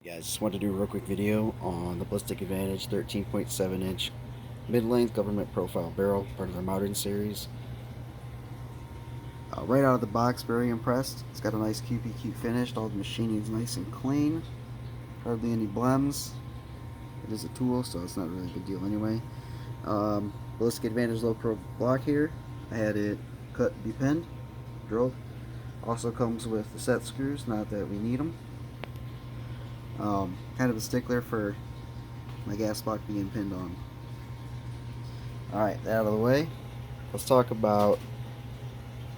Guys, just wanted to do a real quick video on the Ballistic Advantage 13.7-inch mid-length government profile barrel, part of their modern series. Right out of the box, very impressed. It's got a nice QPQ finish. All the machining is nice and clean. Hardly any blems. It is a tool, so it's not really a big deal anyway. Ballistic Advantage low pro block here. I had it cut, be pinned, drilled. Also comes with the set screws, not that we need them. Kind of a stickler for my gas block being pinned on. Alright, that out of the way, let's talk about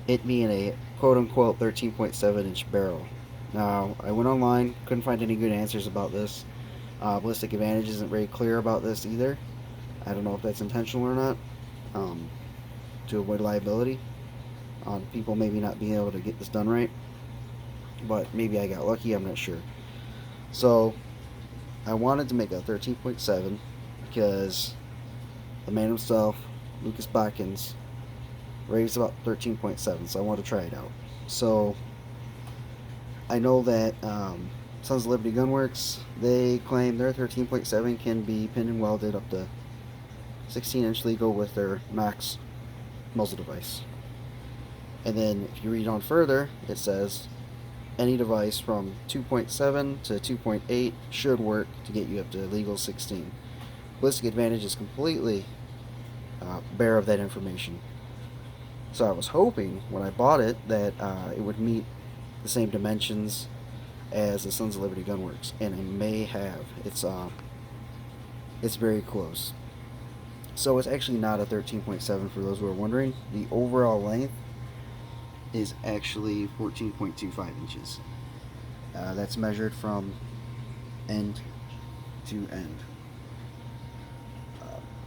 it being a quote-unquote 13.7-inch barrel. Now, I went online, couldn't find any good answers about this. Ballistic Advantage isn't very clear about this either. I don't know if that's intentional or not, to avoid liability on people maybe not being able to get this done right. But maybe I got lucky, I'm not sure. So, I wanted to make a 13.7 because the man himself, Lucas Batkins, raves about 13.7, so I wanted to try it out. So, I know that Sons of Liberty Gunworks, they claim their 13.7 can be pinned and welded up to 16-inch legal with their max muzzle device. And then if you read on further, it says any device from 2.7 to 2.8 should work to get you up to legal 16. Ballistic Advantage is completely bare of that information. So I was hoping when I bought it that it would meet the same dimensions as the Sons of Liberty Gunworks, and it may have. It's very close. So it's actually not a 13.7 for those who are wondering. The overall length is actually 14.25 inches. That's measured from end to end.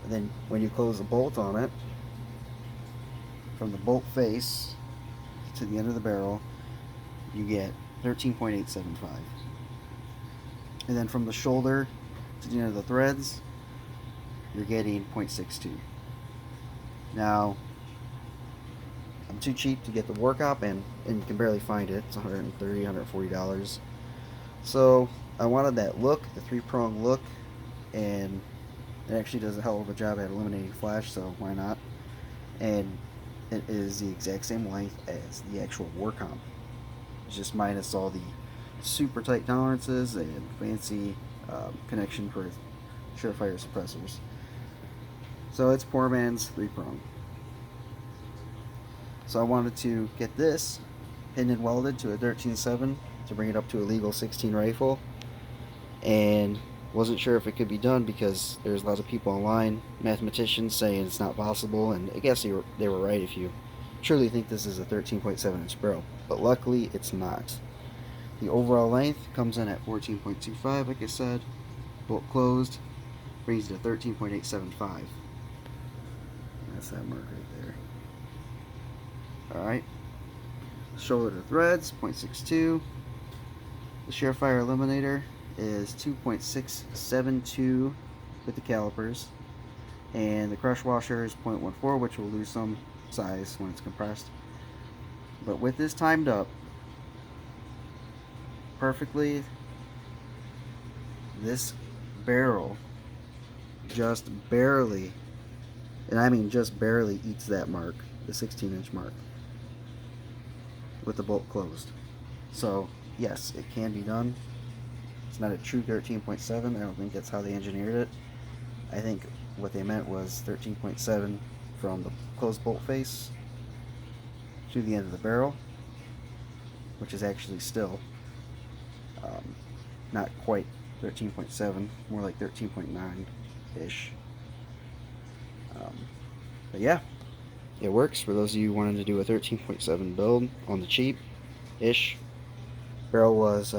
Then when you close the bolt on it, from the bolt face to the end of the barrel, you get 13.875. And then from the shoulder to the end of the threads, you're getting 0.62. Now, I'm too cheap to get the work op, and you can barely find it. It's $130, $140. So I wanted that look, the three-prong look, and it actually does a hell of a job at eliminating flash, so why not? And it is the exact same length as the actual work comp. It's just minus all the super tight tolerances and fancy connection for Surefire suppressors. So it's poor man's three-prong. So I wanted to get this pinned and welded to a 13.7 to bring it up to a legal 16 rifle, and wasn't sure if it could be done because there's lots of people online, mathematicians, saying it's not possible, and I guess they were right if you truly think this is a 13.7-inch barrel, but luckily it's not. The overall length comes in at 14.25, like I said. Bolt closed brings it to 13.875. That's that mark right there. Alright. Shoulder to threads, 0.62. The Surefire eliminator is 2.672 with the calipers. And the crush washer is 0.14, which will lose some size when it's compressed. But with this timed up perfectly, this barrel just barely, and I mean just barely, eats that mark, the 16-inch mark, with the bolt closed. So yes, it can be done. It's not a true 13.7. I don't think that's how they engineered it. I think what they meant was 13.7 from the closed bolt face to the end of the barrel, which is actually still not quite 13.7, more like 13.9-ish. But yeah, it works for those of you wanting to do a 13.7 build on the cheap-ish. Barrel was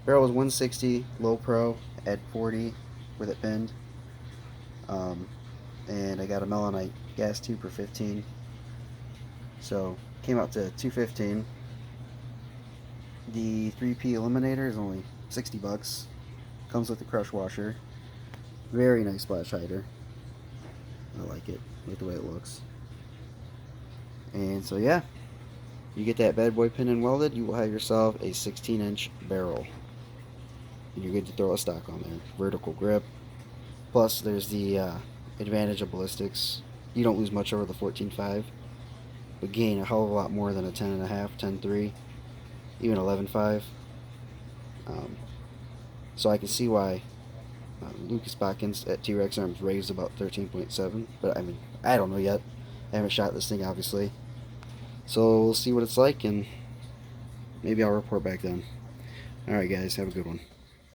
Barrel was 160 low pro at 40 with it pinned. And I got a melanite gas tube for 15. So came out to 215. The 3P eliminator is only 60 bucks. Comes with the crush washer. Very nice splash hider. I like it. I like the way it looks. And so yeah, You get that bad boy pin and welded, you will have yourself a 16-inch barrel. And you're good to throw a stock on there. Vertical grip. Plus, there's the advantage of ballistics. You don't lose much over the 14.5, but gain a hell of a lot more than a 10.5, 10.3, even 11.5. So I can see why Lucas Botkins at T-Rex Arms raised about 13.7, but I mean, I don't know yet. I haven't shot this thing, obviously. So we'll see what it's like, and maybe I'll report back then. Alright guys, have a good one.